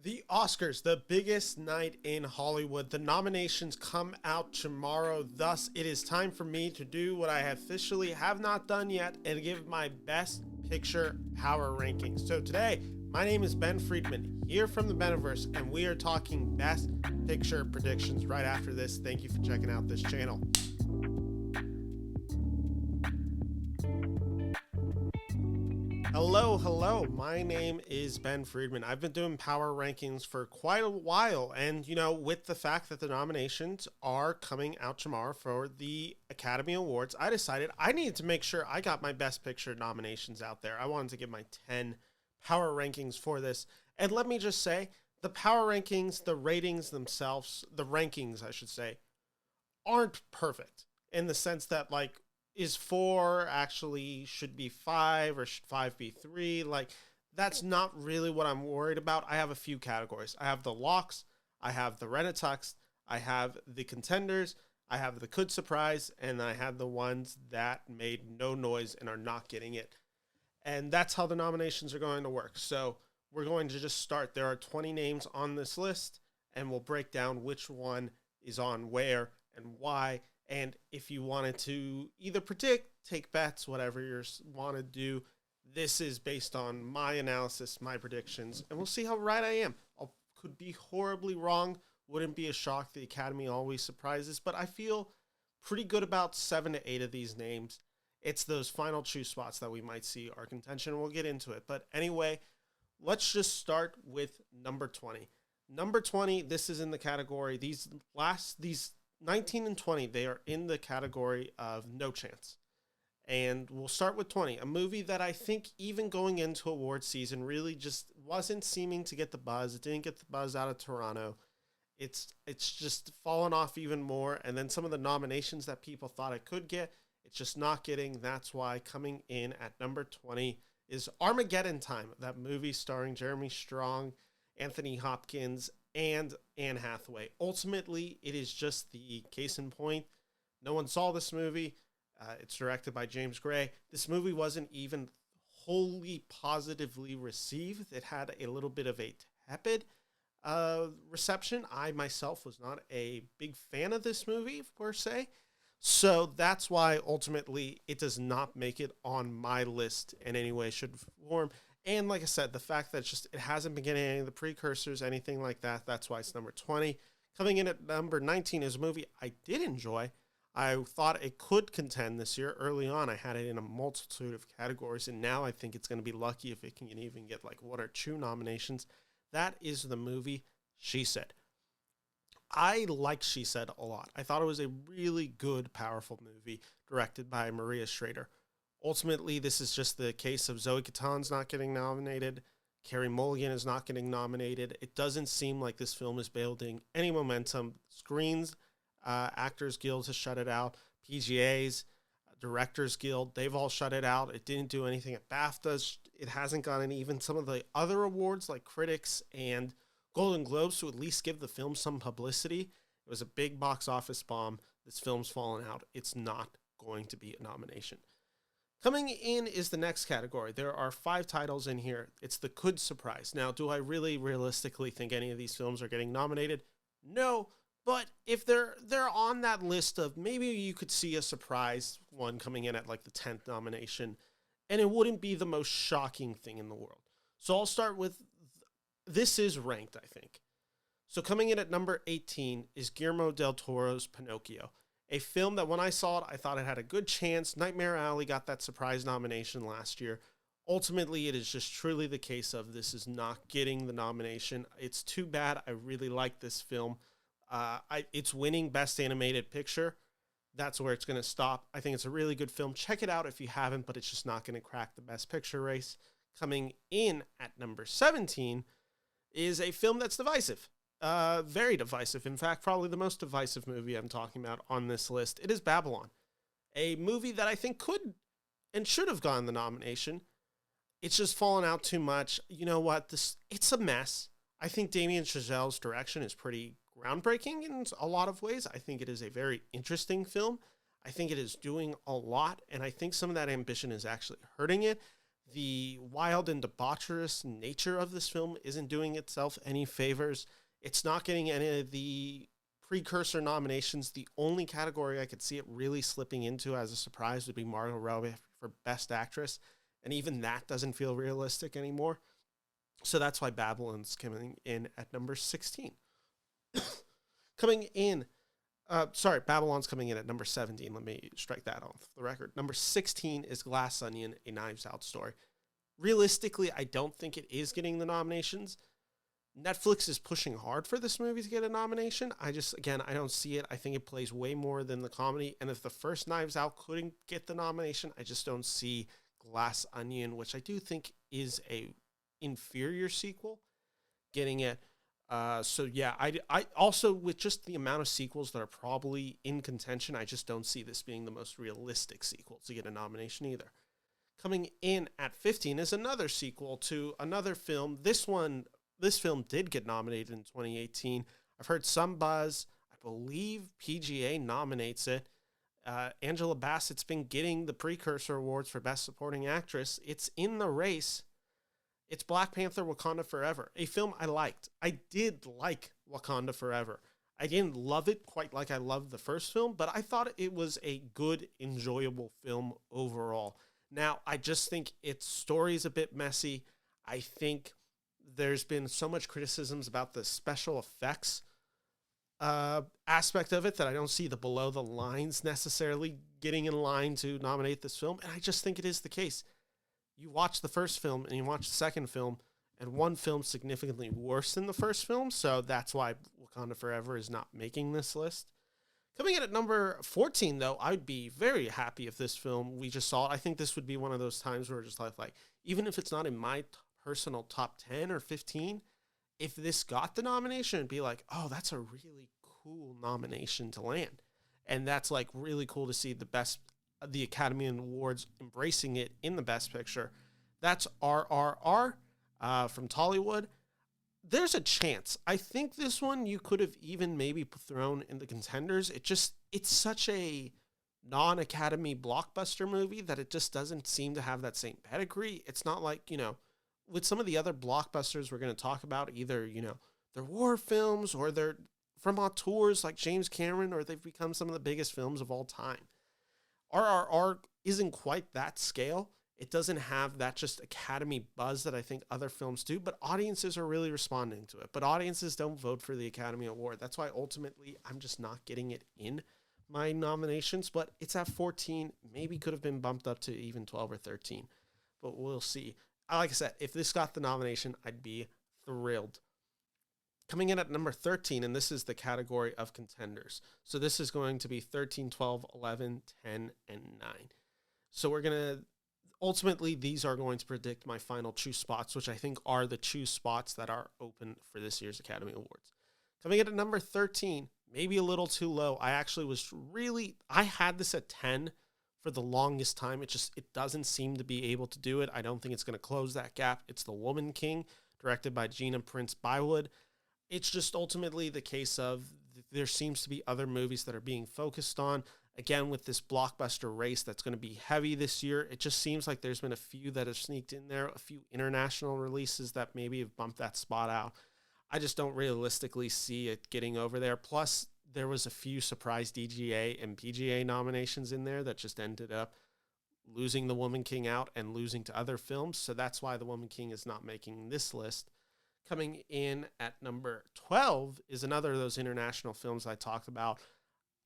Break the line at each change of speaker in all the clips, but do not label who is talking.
The Oscars, the biggest night in Hollywood. The nominations come out tomorrow. Thus, it is time for me to do what I officially have not done yet and give my best picture power rankings. So today, my name is Ben Friedman, here from the Beniverse, and we are talking best picture predictions right after this. Thank you for checking out this channel. Hello. My name is Ben Friedman. I've been doing power rankings for quite a while. And, with the fact that the nominations are coming out tomorrow for the Academy Awards, I decided I needed to make sure I got my Best Picture nominations out there. I wanted to give my 10 power rankings for this. And let me just say, the power rankings, the ratings themselves, the rankings, I should say, aren't perfect in the sense that, is 4 actually should be 5 or should 5 be 3? That's not really what I'm worried about. I have a few categories. I have the locks, I have the Renatux, I have the contenders, I have the could surprise, and I have the ones that made no noise and are not getting it. And that's how the nominations are going to work. So we're going to just start. There are 20 names on this list, and we'll break down which one is on where and why. And if you wanted to either predict, take bets, whatever you want to do, this is based on my analysis, my predictions, and we'll see how right I am. I could be horribly wrong. Wouldn't be a shock. The Academy always surprises, but I feel pretty good about 7 to 8 of these names. It's those final two spots that we might see our contention. We'll get into it. But anyway, let's just start with number 20. Number 20, this is in the category, these 19 and 20, they are in the category of no chance. And we'll start with 20, a movie that I think even going into award season really just wasn't seeming to get the buzz. It didn't get the buzz out of Toronto. It's just fallen off even more. And then some of the nominations that people thought it could get, it's just not getting. That's why coming in at number 20 is Armageddon Time, that movie starring Jeremy Strong, Anthony Hopkins, and Anne Hathaway. Ultimately, it is just the case in point. No one saw this movie. It's directed by James Gray. This movie wasn't even wholly positively received. It had a little bit of a tepid reception. I myself was not a big fan of this movie, per se. So that's why ultimately it does not make it on my list in any way, shape, or form. And like I said, the fact that it hasn't been getting any of the precursors, anything like that, that's why it's number 20. Coming in at number 19 is a movie I did enjoy. I thought it could contend this year. Early on, I had it in a multitude of categories, and now I think it's going to be lucky if it can even get 1 or 2 nominations. That is the movie She Said. I liked She Said a lot. I thought it was a really good, powerful movie directed by Maria Schrader. Ultimately, this is just the case of Zoe Kazan's not getting nominated. Carey Mulligan is not getting nominated. It doesn't seem like this film is building any momentum. Screens, Actors Guild has shut it out. PGA's, Directors Guild, they've all shut it out. It didn't do anything at BAFTAs. It hasn't gotten even some of the other awards like Critics and Golden Globes to at least give the film some publicity. It was a big box office bomb. This film's fallen out. It's not going to be a nomination. Coming in is the next category. There are 5 titles in here. It's the could surprise. Now, do I really realistically think any of these films are getting nominated? No, but if they're on that list of maybe you could see a surprise one coming in at the 10th nomination, and it wouldn't be the most shocking thing in the world. So I'll start with, this is ranked, I think. So coming in at number 18 is Guillermo del Toro's Pinocchio. A film that when I saw it, I thought it had a good chance. Nightmare Alley got that surprise nomination last year. Ultimately, it is just truly the case of this is not getting the nomination. It's too bad. I really like this film. It's winning Best Animated Picture. That's where it's going to stop. I think it's a really good film. Check it out if you haven't, but it's just not going to crack the Best Picture race. Coming in at number 17 is a film that's divisive. Very divisive. In fact, probably the most divisive movie I'm talking about on this list. It is Babylon, a movie that I think could and should have gotten the nomination. It's just fallen out too much. You know what? It's a mess. I think Damien Chazelle's direction is pretty groundbreaking in a lot of ways. I think it is a very interesting film. I think it is doing a lot, and I think some of that ambition is actually hurting it. The wild and debaucherous nature of this film isn't doing itself any favors. It's not getting any of the precursor nominations. The only category I could see it really slipping into as a surprise would be Margot Robbie for Best Actress. And even that doesn't feel realistic anymore. So that's why Babylon's coming in at number 16. Coming in, Babylon's coming in at number 17. Let me strike that off the record. Number 16 is Glass Onion, a Knives Out story. Realistically, I don't think it is getting the nominations. Netflix is pushing hard for this movie to get a nomination. I don't see it. I think it plays way more than the comedy. And if the first Knives Out couldn't get the nomination, I just don't see Glass Onion, which I do think is a inferior sequel, getting it. I also, with just the amount of sequels that are probably in contention, I just don't see this being the most realistic sequel to get a nomination either. Coming in at 15 is another sequel to another film. This film did get nominated in 2018. I've heard some buzz. I believe PGA nominates it. Angela Bassett's been getting the precursor awards for Best Supporting Actress. It's in the race. It's Black Panther: Wakanda Forever, a film I liked. I did like Wakanda Forever. I didn't love it quite like I loved the first film, but I thought it was a good, enjoyable film overall. Now, I just think its story is a bit messy. I think there's been so much criticisms about the special effects aspect of it that I don't see the below the lines necessarily getting in line to nominate this film, and I just think it is the case. You watch the first film and you watch the second film, and one film's significantly worse than the first film, so that's why Wakanda Forever is not making this list. Coming in at number 14, though, I'd be very happy if this film, we just saw it. I think this would be one of those times where we're just like even if it's not in my personal top 10 or 15, if this got the nomination, it'd be like, oh, that's a really cool nomination to land. And that's like really cool to see the Academy Awards embracing it in the Best Picture. That's RRR from Tollywood. There's a chance. I think this one you could have even maybe thrown in the contenders. It's such a non-Academy blockbuster movie that it just doesn't seem to have that same pedigree. It's not like, with some of the other blockbusters we're going to talk about, either, they're war films or they're from auteurs like James Cameron, or they've become some of the biggest films of all time. RRR isn't quite that scale. It doesn't have that just Academy buzz that I think other films do, but audiences are really responding to it. But audiences don't vote for the Academy Award. That's why ultimately I'm just not getting it in my nominations, but it's at 14, maybe could have been bumped up to even 12 or 13, but we'll see. Like I said, if this got the nomination, I'd be thrilled. Coming in at number 13, and this is the category of contenders. So this is going to be 13, 12, 11, 10, and 9. So ultimately, these are going to predict my final two spots, which I think are the two spots that are open for this year's Academy Awards. Coming in at number 13, maybe a little too low. I had this at 10 for the longest time. It doesn't seem to be able to do it. I don't think it's going to close that gap. It's The Woman King, directed by Gina Prince Bywood. It's just ultimately the case of there seems to be other movies that are being focused on. Again, with this blockbuster race that's going to be heavy this year, it just seems like there's been a few that have sneaked in there, a few international releases that maybe have bumped that spot out. I just don't realistically see it getting over there. Plus, there was a few surprise DGA and PGA nominations in there that just ended up losing The Woman King out and losing to other films. So that's why The Woman King is not making this list. Coming in at number 12 is another of those international films I talked about.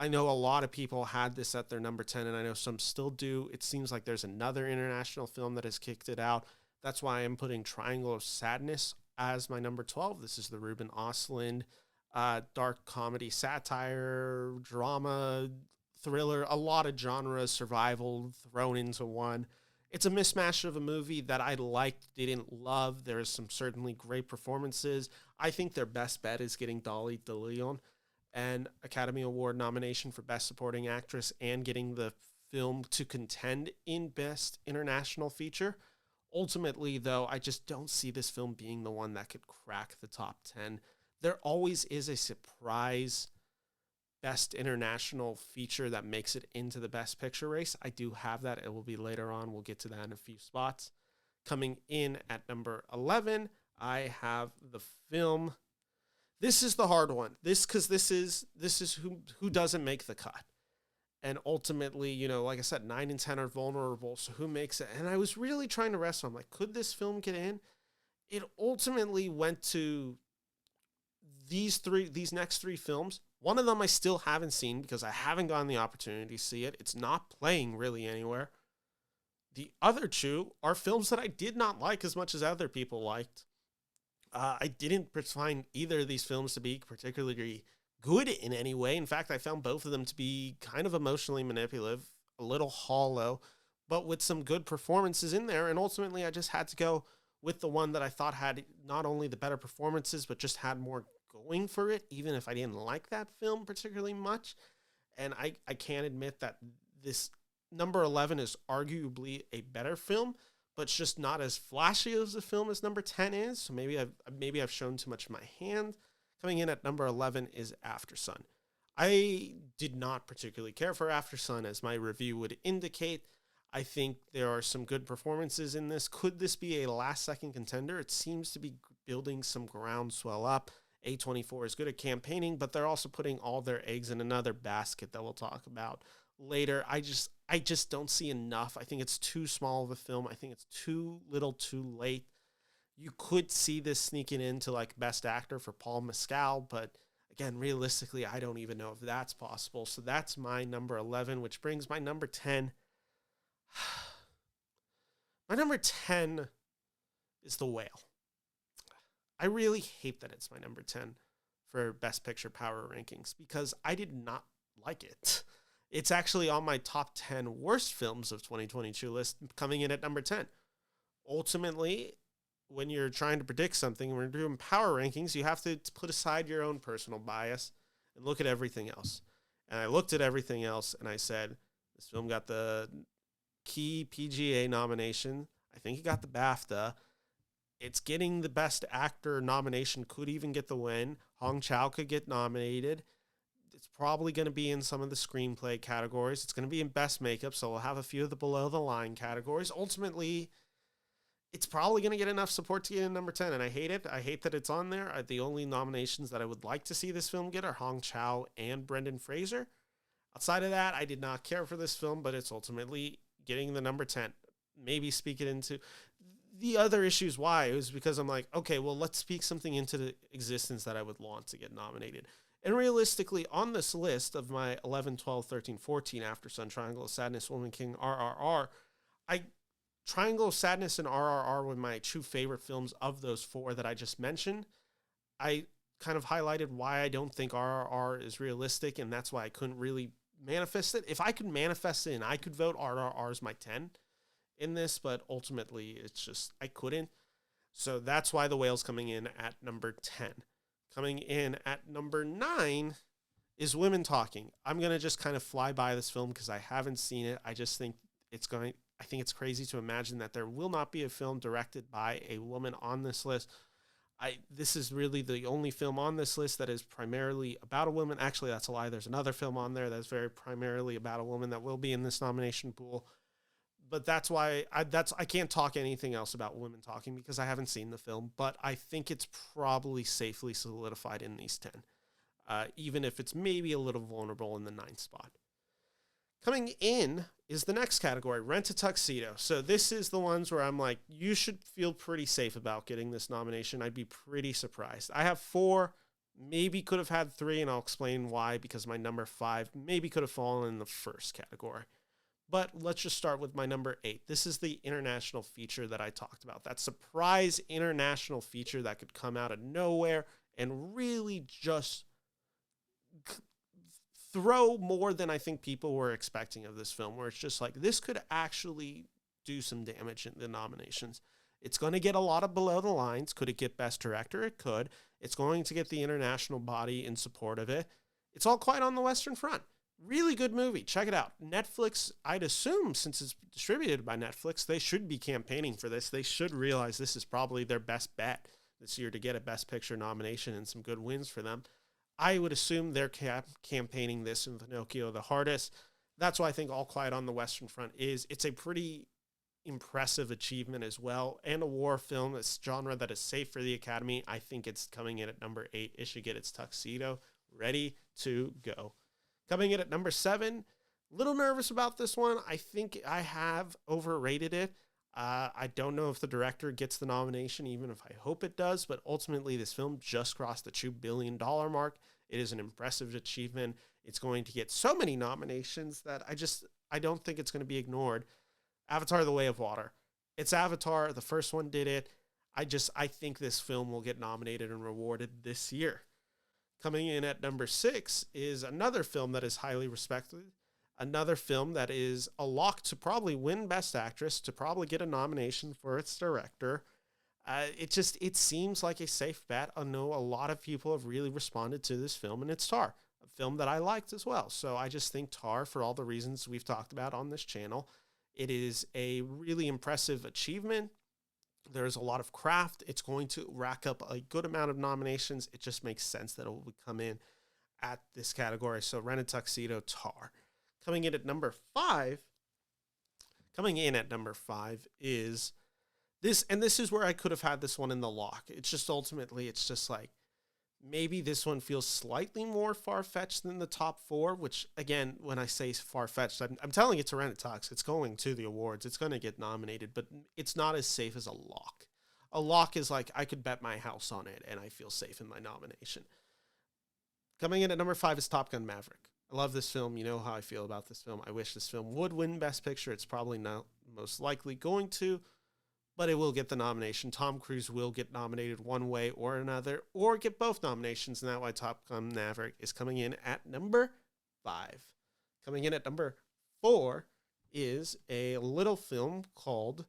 I know a lot of people had this at their number 10, and I know some still do. It seems like there's another international film that has kicked it out. That's why I'm putting Triangle of Sadness as my number 12. This is the Ruben Östlund dark comedy, satire, drama, thriller, a lot of genres, survival thrown into one. It's a mismatch of a movie that I liked, didn't love. There's some certainly great performances. I think their best bet is getting Dolly DeLeon an Academy Award nomination for Best Supporting Actress and getting the film to contend in Best International Feature. Ultimately, though, I just don't see this film being the one that could crack the top 10. There always is a surprise Best International Feature that makes it into the Best Picture race. I do have that. It will be later on. We'll get to that in a few spots. Coming in at number 11, I have the film. This is the hard one. This is who doesn't make the cut. And ultimately, like I said, 9 and 10 are vulnerable. So who makes it? And I was really trying to wrestle. I'm like, could this film get in? It ultimately went to these next three films. One of them I still haven't seen because I haven't gotten the opportunity to see it. It's not playing really anywhere. The other two are films that I did not like as much as other people liked. I didn't find either of these films to be particularly good in any way. In fact, I found both of them to be kind of emotionally manipulative, a little hollow, but with some good performances in there. And ultimately, I just had to go with the one that I thought had not only the better performances, but just had more going for it, even if I didn't like that film particularly much. And I can't admit that this number 11 is arguably a better film, but it's just not as flashy as the film as number 10 is. So maybe I've shown too much of my hand. Coming in at number 11 is After Sun. I did not particularly care for After Sun, as my review would indicate. I think there are some good performances in this. Could this be a last-second contender? It seems to be building some groundswell up. A24 is good at campaigning, but they're also putting all their eggs in another basket that we'll talk about later. I just don't see enough. I think it's too small of a film. I think it's too little too late. You could see this sneaking into like best actor for Paul Mescal, but again, realistically, I don't even know if that's possible. So that's my number 11, which brings my number 10. My number 10 is The Whale. I really hate that it's my number 10 for Best Picture Power Rankings because I did not like it. It's actually on my top 10 worst films of 2022 list, coming in at number 10. Ultimately, when you're trying to predict something, when you're doing power rankings, you have to put aside your own personal bias and look at everything else. And I looked at everything else and I said, this film got the key PGA nomination. I think it got the BAFTA. It's getting the best actor nomination, could even get the win. Hong Chow could get nominated. It's probably going to be in some of the screenplay categories. It's going to be in best makeup, so we'll have a few of the below the line categories. Ultimately, it's probably going to get enough support to get in number 10, and I hate it. I hate that it's on there. The only nominations that I would like to see this film get are Hong Chow and Brendan Fraser. Outside of that, I did not care for this film, but it's ultimately getting the number 10. Maybe speak it into the other issues. Why? It was because I'm like, okay, well, let's speak something into the existence that I would want to get nominated. And realistically, on this list of my 11, 12, 13, 14 After Sun, Triangle of Sadness, Woman King, RRR, Triangle of Sadness and RRR were my two favorite films of those four that I just mentioned. I kind of highlighted why I don't think RRR is realistic, and that's why I couldn't really manifest it. If I could manifest it, and I could vote RRR as my 10 in this, but ultimately it's just, I couldn't. So that's why The Whale's coming in at number 10. Coming in at number 9 is Women Talking. I'm going to just kind of fly by this film because I haven't seen it. I just think I think it's crazy to imagine that there will not be a film directed by a woman on this list. This is really the only film on this list that is primarily about a woman. Actually, that's a lie. There's another film on there that's very primarily about a woman that will be in this nomination pool. But that's why I can't talk anything else about Women Talking because I haven't seen the film. But I think it's probably safely solidified in these 10, even if it's maybe a little vulnerable in the 9th spot. Coming in is the next category, Rent a Tuxedo. So this is the ones where I'm like, you should feel pretty safe about getting this nomination. I'd be pretty surprised. I have 4, maybe could have had 3, and I'll explain why, because my number 5 maybe could have fallen in the first category. But let's just start with my number 8. This is the international feature that I talked about. That surprise international feature that could come out of nowhere and really just throw more than I think people were expecting of this film, where it's just like, this could actually do some damage in the nominations. It's going to get a lot of below the lines. Could it get Best Director? It could. It's going to get the international body in support of it. It's All Quiet on the Western Front. Really good movie. Check it out. Netflix, I'd assume, since it's distributed by Netflix, they should be campaigning for this. They should realize this is probably their best bet this year to get a Best Picture nomination and some good wins for them. I would assume they're campaigning this in Pinocchio the hardest. That's why I think All Quiet on the Western Front it's a pretty impressive achievement as well, and a war film, this genre that is safe for the Academy. I think it's coming in at number 8. It should get its tuxedo ready to go. Coming in at number 7, little nervous about this one. I think I have overrated it. I don't know if the director gets the nomination, even if I hope it does, but ultimately this film just crossed the $2 billion mark. It is an impressive achievement. It's going to get so many nominations that I don't think it's going to be ignored. Avatar: The Way of Water. It's Avatar. The first one did it. I think this film will get nominated and rewarded this year. Coming in at number 6 is another film that is highly respected. Another film that is a lock to probably win Best Actress, to probably get a nomination for its director. It seems like a safe bet. I know a lot of people have really responded to this film, and it's Tar, a film that I liked as well. So I just think Tar, for all the reasons we've talked about on this channel, it is a really impressive achievement. There's a lot of craft. It's going to rack up a good amount of nominations. It just makes sense that it will come in at this category. So Rent a Tuxedo, Tar. Coming in at number 5 is this, and this is where I could have had this one in the lock. It's just ultimately, it's just like, maybe this one feels slightly more far-fetched than the top 4, which, again, when I say far-fetched, I'm telling it to Rent a Tux. It's going to the awards. It's going to get nominated, but it's not as safe as a lock. A lock is like, I could bet my house on it, and I feel safe in my nomination. Coming in at number 5 is Top Gun Maverick. I love this film. You know how I feel about this film. I wish this film would win Best Picture. It's probably not most likely going to, but it will get the nomination. Tom Cruise will get nominated one way or another, or get both nominations, and that's why Top Gun Maverick is coming in at number 5. Coming in at number 4 is a little film called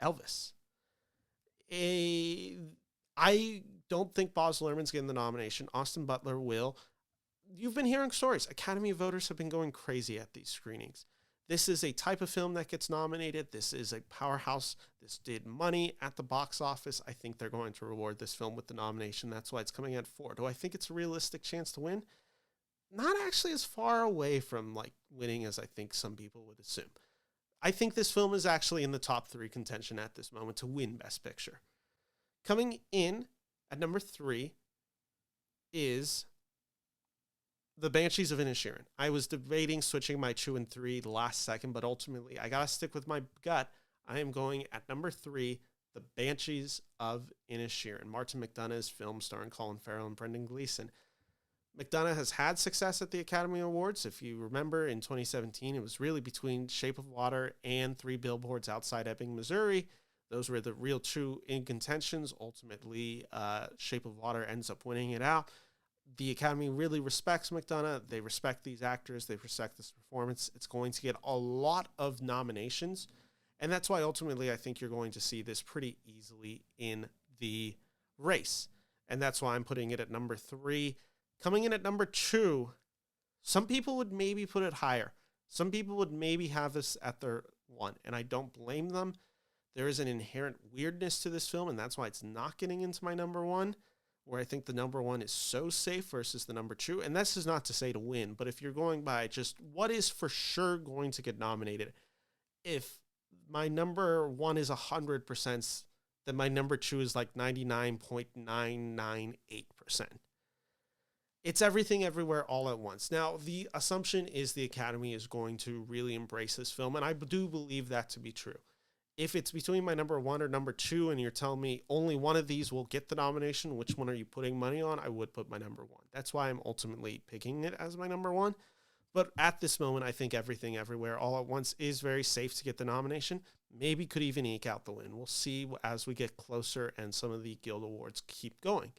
Elvis. I don't think Baz Luhrmann's getting the nomination. Austin Butler will. You've been hearing stories. Academy voters have been going crazy at these screenings. This is a type of film that gets nominated. This is a powerhouse. This did money at the box office. I think they're going to reward this film with the nomination. That's why it's coming at 4. Do I think it's a realistic chance to win? Not actually as far away from like winning as I think some people would assume. I think this film is actually in the top 3 contention at this moment to win Best Picture. Coming in at number 3 is The Banshees of Inisherin. I was debating switching my 2 and 3 the last second, but ultimately I gotta stick with my gut. I am going at number 3, The Banshees of Inisherin, Martin McDonagh's film starring Colin Farrell and Brendan Gleeson. McDonagh has had success at the Academy Awards. If you remember, in 2017, it was really between Shape of Water and 3 Billboards Outside Ebbing, Missouri. Those were the real 2 in contentions. Ultimately, Shape of Water ends up winning it out. The Academy really respects McDonagh. They respect these actors. They respect this performance. It's going to get a lot of nominations. And that's why ultimately I think you're going to see this pretty easily in the race. And that's why I'm putting it at number 3. Coming in at number 2, some people would maybe put it higher. Some people would maybe have this at their 1, and I don't blame them. There is an inherent weirdness to this film, and that's why it's not getting into my number 1, where I think the number 1 is so safe versus the number 2. And this is not to say to win, but if you're going by just what is for sure going to get nominated, if my number 1 is 100%, then my number 2 is like 99.998%. It's Everything Everywhere All at Once. Now, the assumption is the Academy is going to really embrace this film, and I do believe that to be true. If it's between my number 1 or number 2, and you're telling me only one of these will get the nomination, which one are you putting money on? I would put my number 1. That's why I'm ultimately picking it as my number 1. But at this moment, I think Everything Everywhere All at Once is very safe to get the nomination. Maybe could even eke out the win. We'll see as we get closer and some of the Guild Awards keep going.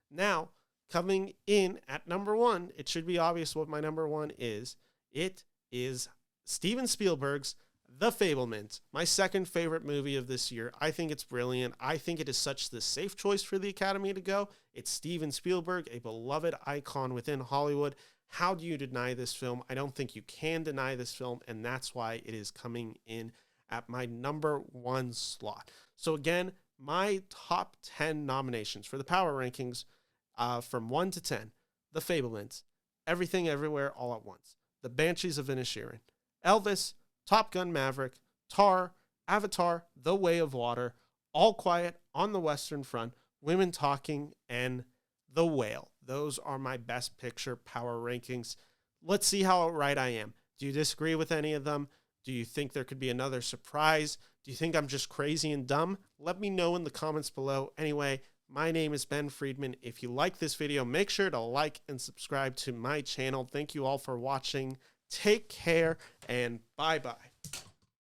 Now, coming in at number 1, it should be obvious what my number 1 is. It is Steven Spielberg's The Fabelmans, my second favorite movie of this year. I think it's brilliant. I think it is such the safe choice for the Academy to go. It's Steven Spielberg, a beloved icon within Hollywood. How do you deny this film? I don't think you can deny this film, and that's why it is coming in at my number 1 slot. So again, my top 10 nominations for the Power Rankings from 1 to 10, The Fablemans, Everything Everywhere All at Once, The Banshees of Inisherin, Elvis, Top Gun Maverick, Tar, Avatar, The Way of Water, All Quiet on the Western Front, Women Talking, and The Whale. Those are my best picture power rankings. Let's see how right I am. Do you disagree with any of them? Do you think there could be another surprise? Do you think I'm just crazy and dumb? Let me know in the comments below. Anyway, my name is Ben Friedman. If you like this video, make sure to like and subscribe to my channel. Thank you all for watching. Take care and bye-bye.